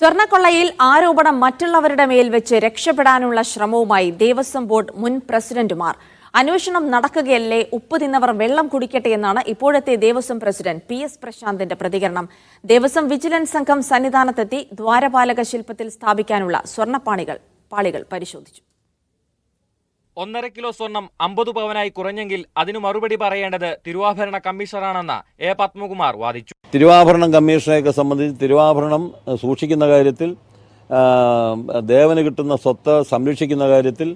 സ്വർണ്ണക്കൊള്ളയിൽ ആരോപണം മറ്റുള്ളവരുടെ മേൽ വെച്ച് രക്ഷപ്പെടാനുള്ള ശ്രമവുമായി ദേവസ്വം ബോർഡ് മുൻ പ്രസിഡന്റുമാർ. അന്വേഷണം നടക്കുകയല്ലേ, ഉപ്പ് തിന്നവർ വെള്ളം കുടിക്കട്ടെ എന്നാണ് ഇപ്പോഴത്തെ ദേവസ്വം പ്രസിഡന്റ് PS പ്രശാന്തിന്റെ പ്രതികരണം. ദേവസ്വം വിജിലൻസ് സംഘം സന്നിധാനത്തെത്തി ദ്വാരപാലക ശില്പത്തിൽ സ്ഥാപിക്കാനുള്ള സ്വർണ്ണപ്പാളികൾ പരിശോധിച്ചു. 1.5 കിലോ സ്വർണം 50 പവനായി കുറഞ്ഞെങ്കിൽ അതിനു മറുപടി പറയേണ്ടത് തിരുവാഭരണ കമ്മീഷണറാണെന്ന് A. പത്മകുമാർ വാദിച്ചു. തിരുവാഭരണം കമ്മീഷനെയൊക്കെ സംബന്ധിച്ച് തിരുവാഭരണം സൂക്ഷിക്കുന്ന കാര്യത്തിൽ, ദേവന് കിട്ടുന്ന സ്വത്ത് സംരക്ഷിക്കുന്ന കാര്യത്തിൽ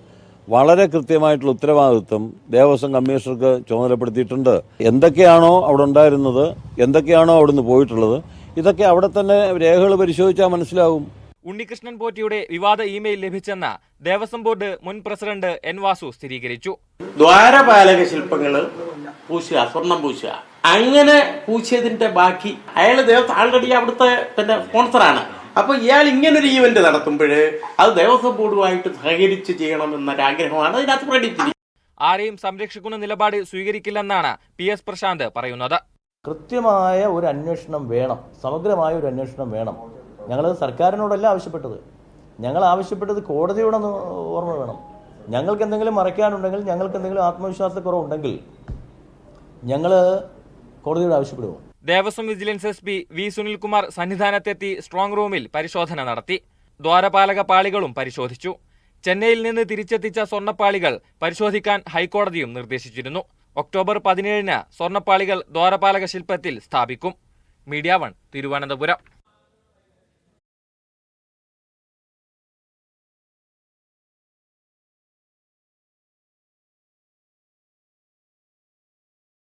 വളരെ കൃത്യമായിട്ടുള്ള ഉത്തരവാദിത്വം ദേവസ്വം കമ്മീഷണർക്ക് ചുമതലപ്പെടുത്തിയിട്ടുണ്ട്. എന്തൊക്കെയാണോ അവിടെ ഉണ്ടായിരുന്നത്, എന്തൊക്കെയാണോ അവിടുന്ന് പോയിട്ടുള്ളത്, ഇതൊക്കെ അവിടെ തന്നെ രേഖകൾ പരിശോധിച്ചാൽ മനസ്സിലാവും. ഉണ്ണികൃഷ്ണൻ പോറ്റിയുടെ വിവാദ ഇമെയിൽ ലഭിച്ചെന്ന് ദേവസ്വം ബോർഡ് മുൻ പ്രസിഡന്റ് N. വാസു സ്ഥിരീകരിച്ചു. ദ്വാരപാലക ശില്പങ്ങള് പൂശുക, സ്വർണം പൂശുക, അങ്ങനെ പൂശിയതിന്റെ ബാക്കി അയാൾ ദേവസ്വം ആൾറെഡി അവിടുത്തെ സ്പോൺസറാണ്. അപ്പൊ ഇയാൾ ഇങ്ങനൊരു ഈവന്റ് നടത്തുമ്പോൾ അത് ദേവസ്വം ബോർഡുമായിട്ട് സഹകരിച്ച് ചെയ്യണമെന്നൊരാഗ്രഹമാണ് അതിനകത്ത് പ്രകടിപ്പിച്ചത്. ആരെയും സംരക്ഷിക്കുന്ന നിലപാട് സ്വീകരിക്കില്ലെന്നാണ് PS പ്രശാന്ത് പറയുന്നത്. കൃത്യമായ ഒരു അന്വേഷണം വേണം, സമഗ്രമായ ഒരു അന്വേഷണം വേണം. ഞങ്ങൾ സർക്കാരിനോടല്ല ആവശ്യപ്പെട്ടത്, ഞങ്ങൾ ആവശ്യപ്പെട്ടത് കോടതിയോട് ഓർമ്മ വേണം. ഞങ്ങൾക്ക് എന്തെങ്കിലും മറയ്ക്കാനുണ്ടെങ്കിൽ, ഞങ്ങൾക്ക് എന്തെങ്കിലും ആത്മവിശ്വാസക്കുറവുണ്ടെങ്കിൽ ഞങ്ങൾ കോടതിയോട് ആവശ്യപ്പെടുമോ? Devaswom vigilance SP V. Sunilkumar സന്നിധാനത്തെത്തി സ്ട്രോങ് റൂമിൽ പരിശോധന നടത്തി. ദ്വാരപാലക പാളികളും പരിശോധിച്ചു. ചെന്നൈയിൽ നിന്ന് തിരിച്ചെത്തിച്ച സ്വർണ്ണപ്പാളികൾ പരിശോധിക്കാൻ ഹൈക്കോടതിയും നിർദ്ദേശിച്ചിരുന്നു. ഒക്ടോബർ 17-ന് സ്വർണ്ണപ്പാളികൾ ദ്വാരപാലക ശില്പത്തിൽ സ്ഥാപിക്കും. മീഡിയ 1 തിരുവനന്തപുരം.